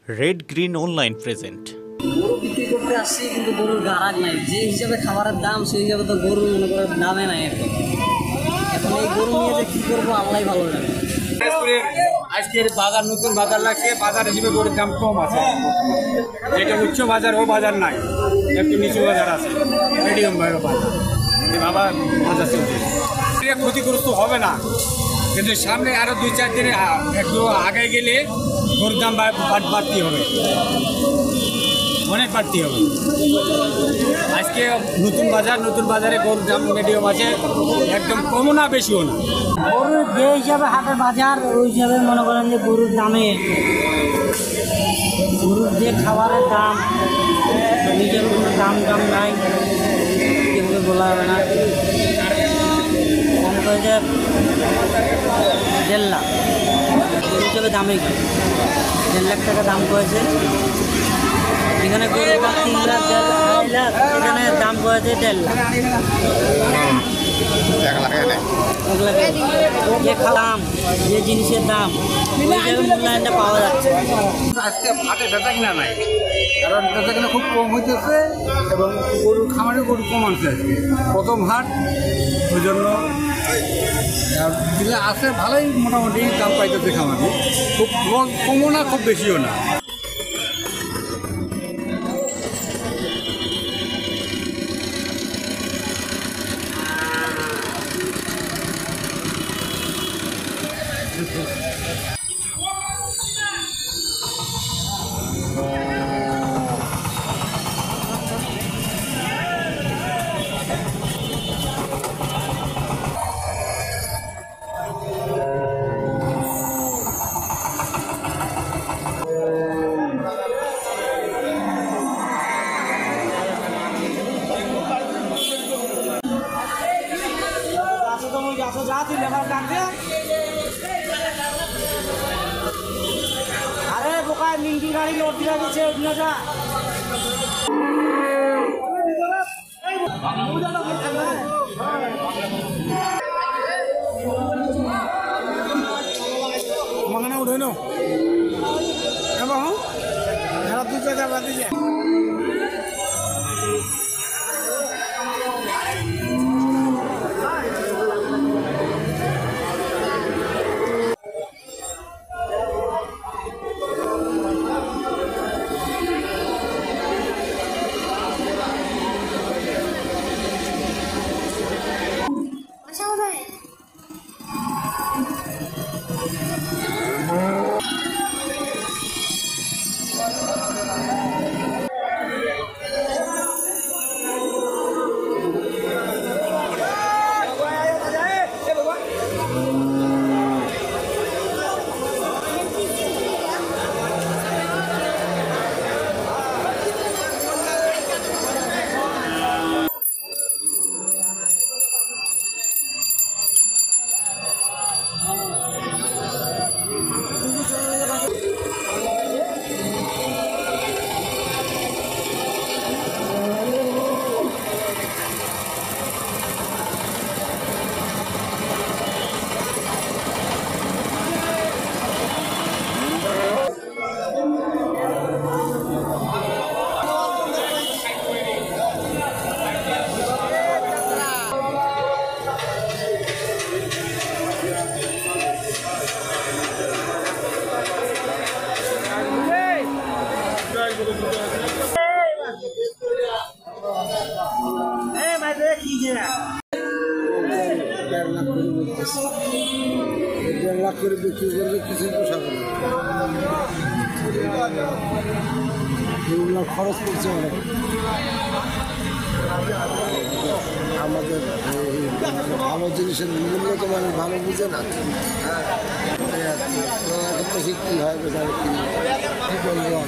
Red green online present. গরু বিক্রি করতে আসছি কিন্তু গরুর গাড়াক নাই, যে হিসাবে খাবারের দাম সেই হিসাবে তো গরু মনে করে দামে নাই। এখন এই গরু নিয়ে যে কী করবো আল্লাহ ভালো জানে। আজকের বাজার নতুন বাজার লাগছে, বাজার হিসেবে গরুর দাম কম আছে, যেটা উচ্চ বাজার ও বাজার নাই, একটু নিচু বাজার আছে, মিডিয়াম বাজার বাবা বাজার চলছে। ক্ষতিগ্রস্ত হবে না, কিন্তু সামনে আরও 2-4 দিনে একটু আগে গেলে গরুর দাম বাড়তি হবে, অনেক বাড়তি হবে। আজকে নতুন বাজারে গরুর দাম মিডিয়াম আছে, একদম কমও না বেশিও না। গরুর যে হিসাবে হাটের বাজার ওই হিসাবে মনে করেন যে গরুর দামে, গরুর যে খাবারের দাম নিজের কোনো দাম নাই, এগুলো বলা হবে না। কম করে যে 1.5 লাখ এই হিসাবে দামে 1.5 লাখ টাকা দাম করেছে। এখানে গরুর দাম 3 লাখ 2.5 লাখ, এখানে দাম করেছে 1.5 লাখ। যে দাম, যে জিনিসের দাম ওই হিসাবে মূল্যায়নটা পাওয়া যাচ্ছে। আজকে হাটে বেচা কিনা নাই, কারণ বেচা কিনা খুব কম হইতেছে এবং গরুর খামারে গরু কম আনছে আজকে প্রথম হাট, ওই জন্য দিলে আছে ভালোই, মোটামুটি দাম পাইতেছে খামারে, খুব কমও না খুব বেশিও না। আরে বোকায় মিন্টি গাড়ি লোড দিয়ে দিচ্ছে ওইখানে যা। মাখানে উঠে নো এবং খারাপ দুটো যাবা দিয়ে লাখ করে বিক্রি করবে, কিছু পোষাবে না, খরচ করছে অনেক। আমাদের ভালো জিনিসের মূল্য তো মানে ভালো বুঝে না, এখন তো শিখতেই হয় বেচার কী বলবো।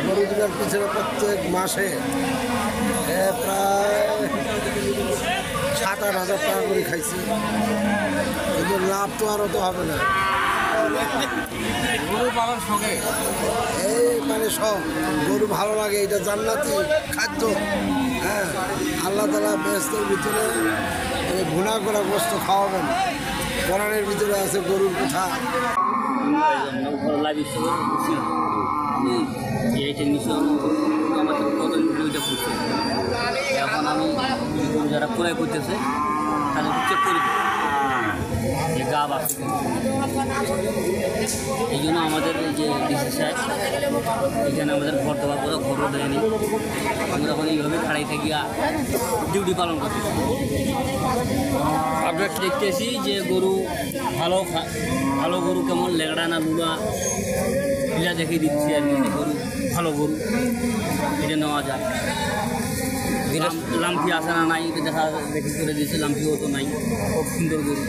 গরুগুলোর পিছনে প্রত্যেক মাসে প্রায় 7-8 হাজার টাকা করে খাইছি, কিন্তু লাভ তো আরও তো হবে না। গরু পালার সঙ্গে এই মানে সব গরু ভালো লাগে, এটা জান্নাতি খাদ্য। হ্যাঁ, আল্লাহ তাআলা বেহেশতের ভিতরে ভুনা করা গোশত খাওয়াবেন, কোরআনের ভিতরে আছে গরুর কথা। এই টেকনিশিয়ান আমার কত ভিডিওটা করছে, এখন আমি যারা ক্রয় করতেছে তাদের চেক করে যে গাব আসছে। এই জন্য আমাদের এই যে ডিসি সাহেব এখানে আমাদের ঘর দেওয়ার পরে খবর দেয়নি, আমরা এখন এইভাবে খাড়াই থেকে ডিউটি পালন করতেছি। আমরা দেখতেছি যে গরু ভালো গরু কেমন লেগড়া না লুড়া এটা দেখে দিচ্ছি আর কি, গরু ভালো গরু এটা নেওয়া যায়। লাম্পি আসে না নাই এটা দেখি করে দিয়েছে, লাম্পিও তো নাই, খুব সুন্দর গরু।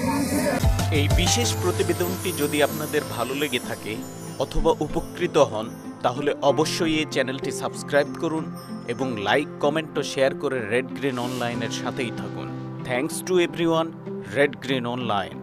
এই বিশেষ প্রতিবেদনটি যদি আপনাদের ভালো লেগে থাকে অথবা উপকৃত হন তাহলে অবশ্যই এই চ্যানেলটি সাবস্ক্রাইব করুন এবং লাইক, কমেন্ট ও শেয়ার করে রেড গ্রিন অনলাইনের সাথেই থাকুন। Thanks to everyone, red green online.